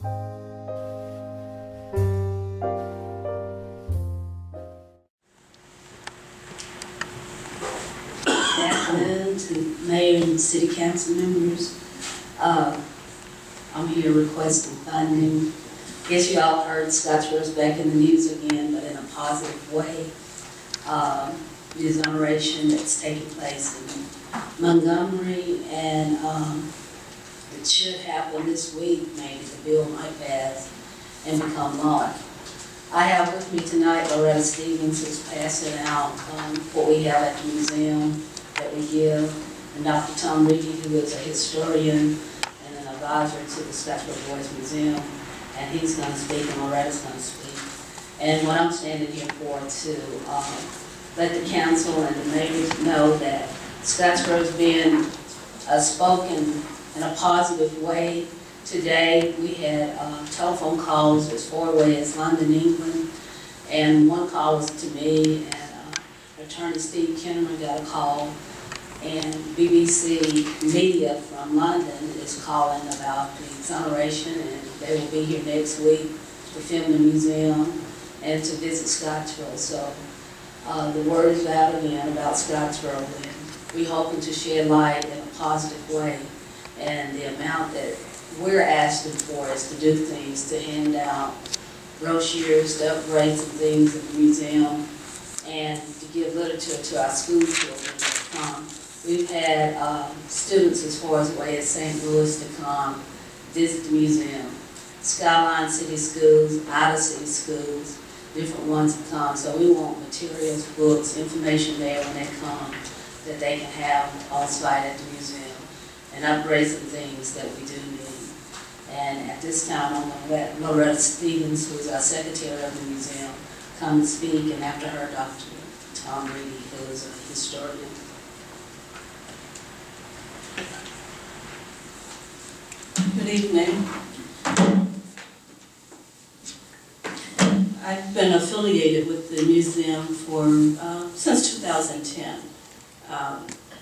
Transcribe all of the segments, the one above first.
Good afternoon to Mayor and City Council members. I'm here requesting funding. I guess you all heard Scottsboro's back in the news again, but in a positive way. The exoneration that's taking place in Montgomery, and it should happen this week. Maybe the bill might pass and become law. I have with me tonight Loretta Stevens, who's passing out what we have at the museum that we give, and Dr. Tom Reedy, who is a historian and an advisor to the Scottsboro Boys Museum, and he's going to speak, and Loretta's going to speak. And what I'm standing here for to let the council and the mayors know that Scottsboro's been spoken in a positive way. Today we had telephone calls as far away as London, England, and one call was to me, and Attorney Steve Kinnaman got a call, and BBC Media from London is calling about the exoneration, and they will be here next week to film the museum and to visit Scottsboro. So the word is out again about Scottsboro, and we're hoping to shed light in a positive way. And the amount that we're asking for is to do things, to hand out brochures, to upgrade some things at the museum, and to give literature to our school children to come. We've had students as far as away as St. Louis to come visit the museum. Skyline City Schools, out of city schools, different ones to come. So we want materials, books, information there when they come that they can have on site at the museum, and upgrade some things that we do need. And at this time, I'm going to let Loretta Stevens, who is our secretary of the museum, come and speak, and after her, Dr. Tom Reedy, who is a historian. Good evening. I've been affiliated with the museum for since 2010,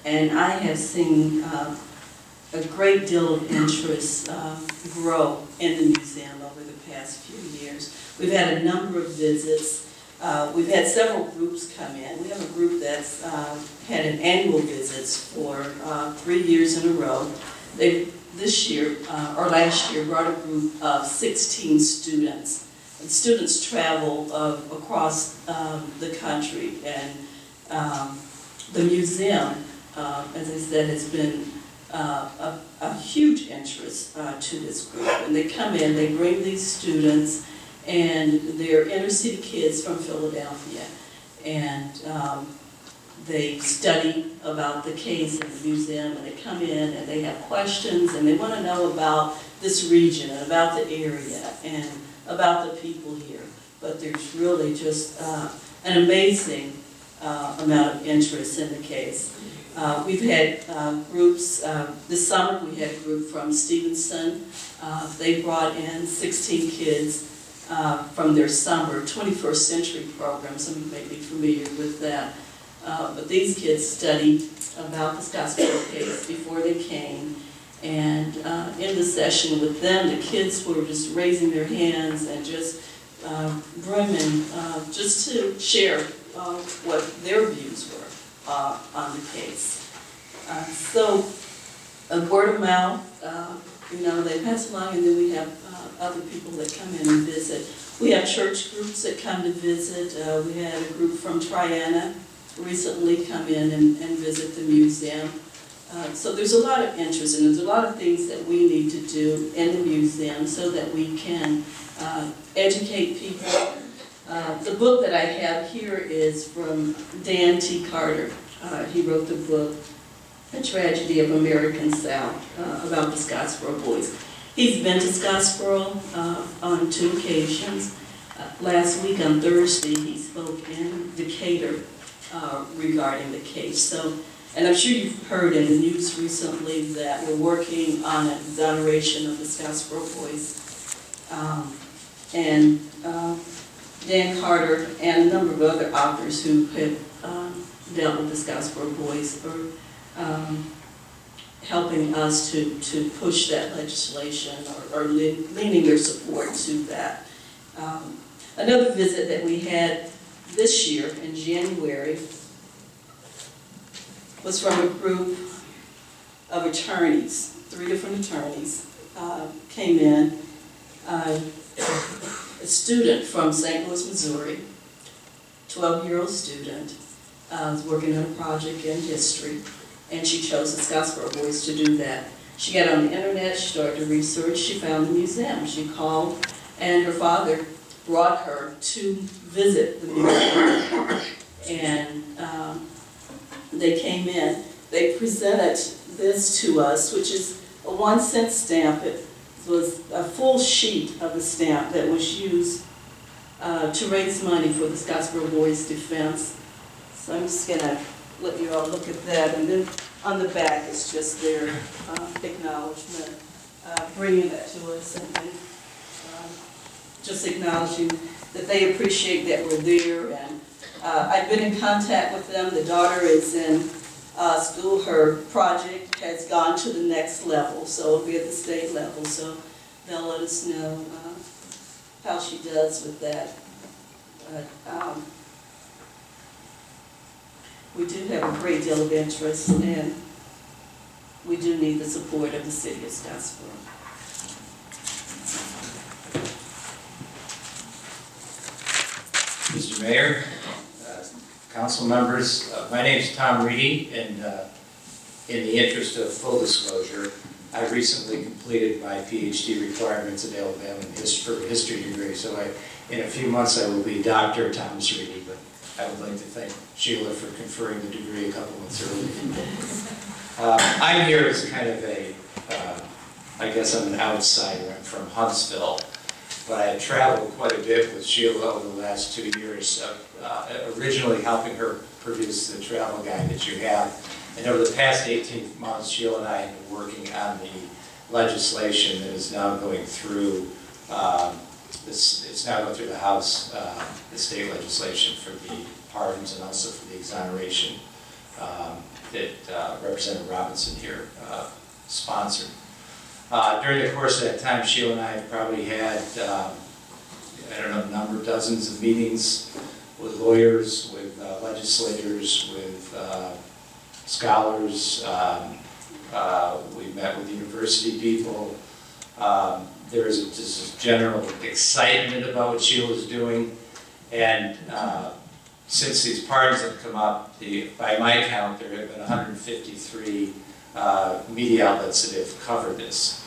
and I have seen a great deal of interest grow in the museum over the past few years. We've had a number of visits. We've had several groups come in. We have a group that's had an annual visits for 3 years in a row. They this year, or last year, brought a group of 16 students. And students travel across the country, and the museum, as I said, has been a huge interest to this group. And they come in, they bring these students, and they're inner city kids from Philadelphia, and they study about the case in the museum, and they come in and they have questions, and they want to know about this region and about the area and about the people here. But there's really just an amazing amount of interest in the case. We've had groups, this summer we had a group from Stevenson. They brought in 16 kids from their summer 21st century program. Some of you may be familiar with that. But these kids studied about the Scottsboro case before they came. And in the session with them, the kids were just raising their hands and just brimming just to share what their views were on the case. So word of mouth, you know, they pass along, and then we have other people that come in and visit. We have church groups that come to visit. We had a group from Triana recently come in and visit the museum. So there's a lot of interest, and there's a lot of things that we need to do in the museum so that we can educate people. The book that I have here is from Dan T. Carter. He wrote the book, A Tragedy of American South, about the Scottsboro boys. He's been to Scottsboro on 2 occasions. Last week on Thursday, he spoke in Decatur regarding the case. So, and I'm sure you've heard in the news recently that we're working on an exoneration of the Scottsboro boys. Dan Carter and a number of other authors who have dealt with the Scottsboro boys helping us to push that legislation or leaning their support to that. Another visit that we had this year in January was from a group of attorneys, 3 different attorneys came in. A student from St. Louis, Missouri, 12-year-old student, was working on a project in history, and she chose the Scottsboro Boys to do that. She got on the internet, she started to research, she found the museum. She called, and her father brought her to visit the museum. And they came in, they presented this to us, which is a 1-cent stamp. It was a full sheet of the stamp that was used to raise money for the Scottsboro Boys Defense. So I'm just going to let you all look at that. And then on the back is just their acknowledgement, bringing that to us, and then, just acknowledging that they appreciate that we're there. And I've been in contact with them. The daughter is in school. Her project has gone to the next level, so it'll be at the state level. So they'll let us know how she does with that. We do have a great deal of interest, and we do need the support of the city of Scottsboro. Mr. Mayor, council members, my name is Tom Reedy, and in the interest of full disclosure, I recently completed my PhD requirements at Alabama for a history degree, so in a few months I will be Dr. Thomas Reedy, but I would like to thank Sheila for conferring the degree a couple months early. I'm here as kind of a, I guess I'm an outsider. I'm from Huntsville, but I have traveled quite a bit with Sheila over the last 2 years, originally helping her produce the travel guide that you have. And over the past 18 months, Sheila and I have been working on the legislation that is now going through, it's now going through the House, the state legislation for the pardons and also for the exoneration that Representative Robinson here sponsored. During the course of that time, Sheila and I have probably had, I don't know, a number, dozens of meetings with lawyers, with legislators, with scholars. We've met with university people. There is just a general excitement about what Sheila's doing. And since these pardons have come up, by my count, there have been 153 media outlets that have covered this,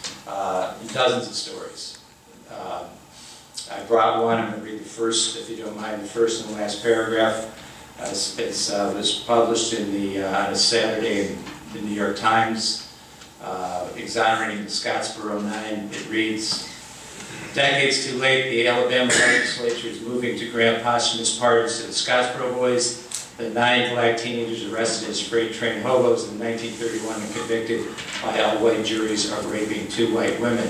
dozens of stories. I brought one. I'm going to read the first, if you don't mind, the first and last paragraph. It was published in on a Saturday in the New York Times, exonerating the Scottsboro 9. It reads, "Decades too late, the Alabama legislature is moving to grant posthumous pardons to the Scottsboro Boys, the 9 black teenagers arrested as freight train hobos in 1931 and convicted by all-white juries of raping 2 white women.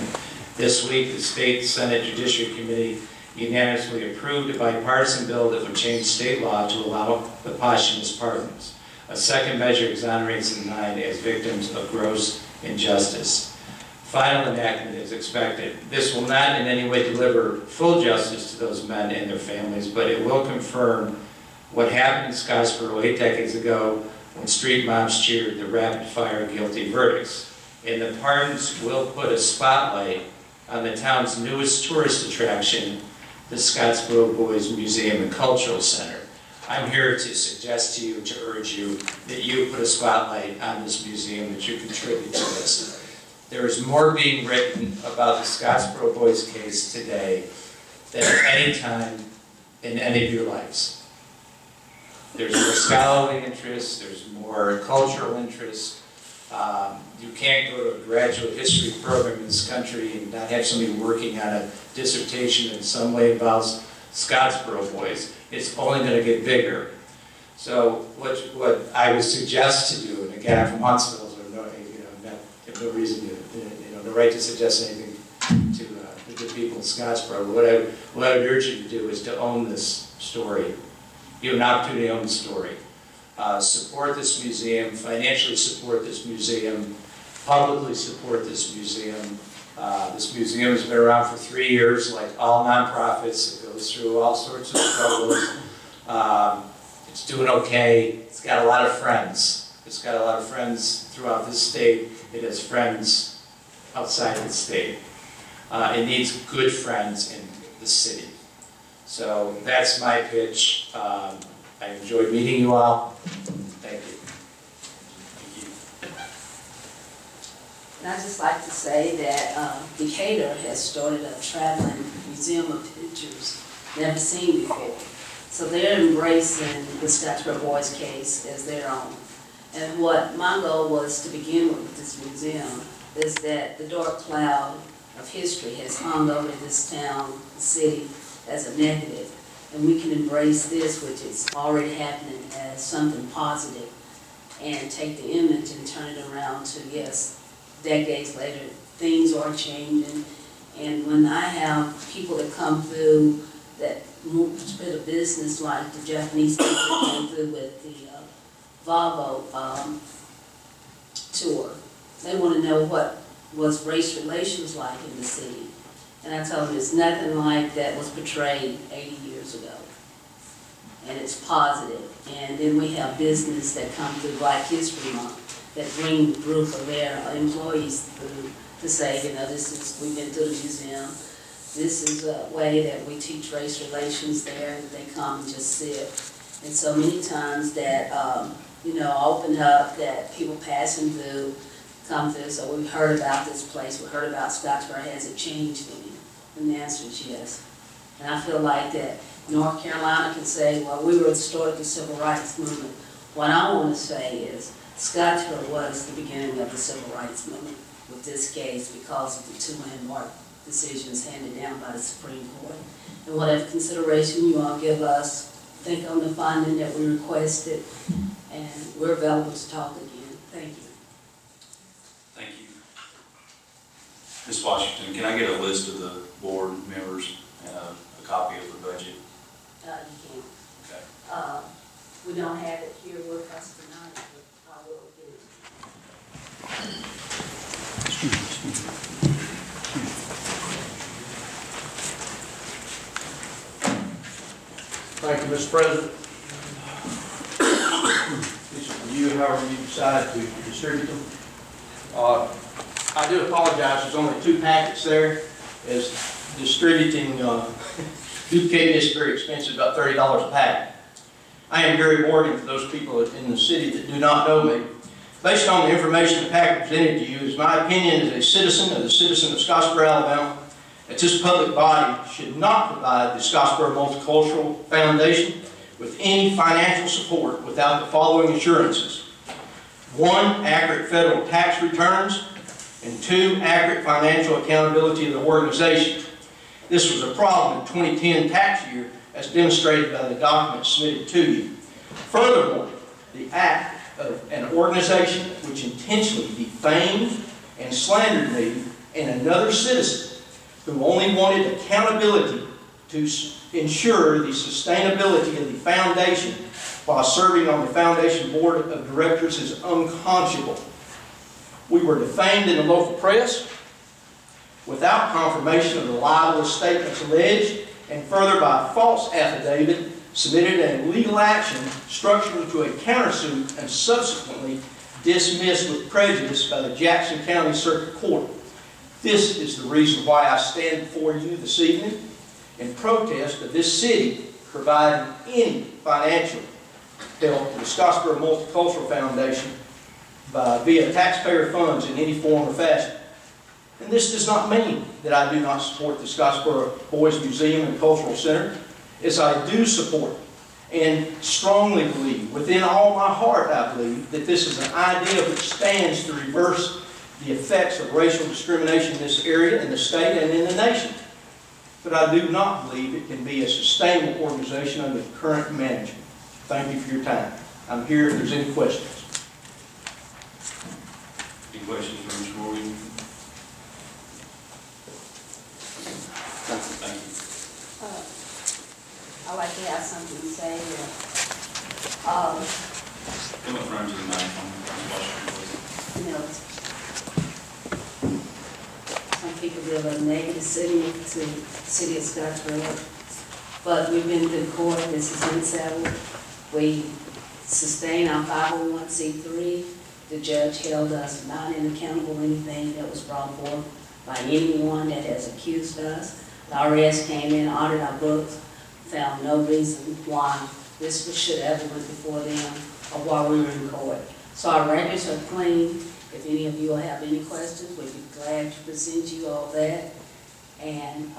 This week, the State Senate Judiciary Committee unanimously approved a bipartisan bill that would change state law to allow the posthumous pardons. A second measure exonerates the 9 as victims of gross injustice. Final enactment is expected. This will not in any way deliver full justice to those men and their families, but it will confirm what happened in Scottsboro 8 decades ago when street mobs cheered the rapid-fire guilty verdicts. And the pardons will put a spotlight on the town's newest tourist attraction, the Scottsboro Boys Museum and Cultural Center. I'm here to suggest to you, to urge you, that you put a spotlight on this museum, that you contribute to this. There is more being written about the Scottsboro Boys case today than at any time in any of your lives. There's more scholarly interest, there's more cultural interest. You can't go to a graduate history program in this country and not have somebody working on a dissertation that in some way involves Scottsboro Boys. It's only going to get bigger. So what I would suggest to do, and again, I'm from Huntsville, so no, I have no reason to, no right to suggest anything to the people in Scottsboro. What I would urge you to do is to own this story. You have an opportunity to own the story. Support this museum, financially support this museum, publicly support this museum. This museum has been around for 3 years, like all nonprofits. It goes through all sorts of struggles. It's doing okay. It's got a lot of friends. It's got a lot of friends throughout this state. It has friends outside the state. It needs good friends in the city. So that's my pitch. I enjoyed meeting you all. Thank you. And I'd just like to say that Decatur has started a traveling museum of pictures never seen before. So they're embracing the Scottsboro Boys case as their own. And what my goal was to begin with this museum is that the dark cloud of history has hung over this town, the city, as a negative. And we can embrace this, which is already happening, as something positive, and take the image and turn it around to, yes, decades later, things are changing. And when I have people that come through that move a bit of business, like the Japanese people that came through with the Volvo tour, they want to know what was race relations like in the city. And I told them it's nothing like that was portrayed 80 years ago. And it's positive. And then we have business that come through Black History Month that bring the group of their employees through to say, you know, we've been to the museum. This is a way that we teach race relations there, and they come and just sit. And so many times that, you know, open up, that people passing through, come through, so we've heard about this place, we heard about Scottsboro, has it changed any? And the answer is yes. And I feel like that North Carolina can say, well, we were the start of the Civil Rights Movement. What I want to say is, Scottsboro was the beginning of the Civil Rights Movement with this case because of the 2 landmark decisions handed down by the Supreme Court. And whatever consideration you all give us, think on the funding that we requested, and we're available to talk again. Thank you. Thank you. Ms. Washington, can I get a list of the board members and a copy of the budget? You can. Okay. We don't have it here with us tonight, but I will get it. Thank you, Mr. President. These are for you, however you decide to distribute them. I do apologize, there's only 2 packets there, as distributing duplicating is very expensive, about $30 a packet. I am Gary Morgan, for those people in the city that do not know me. Based on the information the packet presented to you, is my opinion as a citizen of Scottsboro, Alabama, that this public body should not provide the Scottsboro Multicultural Foundation with any financial support without the following assurances. 1, accurate federal tax returns, and 2, accurate financial accountability of the organization. This was a problem in the 2010 tax year, as demonstrated by the documents submitted to you. Furthermore, the act of an organization which intentionally defamed and slandered me and another citizen who only wanted accountability to ensure the sustainability of the foundation while serving on the foundation board of directors is unconscionable. We were defamed in the local press without confirmation of the libelous statements alleged, and further by a false affidavit submitted in legal action structured into a countersuit and subsequently dismissed with prejudice by the Jackson County Circuit Court. This is the reason why I stand before you this evening in protest of this city providing any financial help to the Scottsboro Multicultural Foundation via taxpayer funds in any form or fashion. And this does not mean that I do not support the Scottsboro Boys Museum and Cultural Center, as I do support and strongly believe, within all my heart I believe, that this is an idea which stands to reverse the effects of racial discrimination in this area, in the state, and in the nation. But I do not believe it can be a sustainable organization under the current management. Thank you for your time. I'm here if there's any questions. Any questions for Mr. Morgan? Thank you. I'd like to have something to say. Come up front to the microphone, Ms. Washington, please. You know, still a negative city to the city of Scottsboro. But we've been to court, this has been settled. We sustained our 501c3. The judge held us not inaccountable for anything that was brought forth by anyone that has accused us. The IRS came in, audited our books, found no reason why this should ever went before them or why we were in court. So our records are clean. If any of you will have any questions, we'd be glad to present you all that. And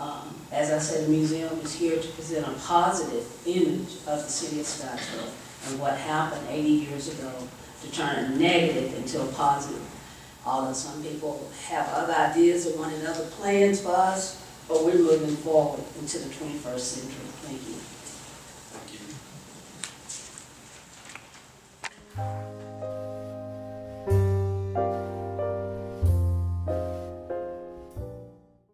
as I said, the museum is here to present a positive image of the city of Scottsboro and what happened 80 years ago to turn a negative into a positive. Although some people have other ideas or wanted other plans for us, but we're moving forward into the 21st century. Thank you.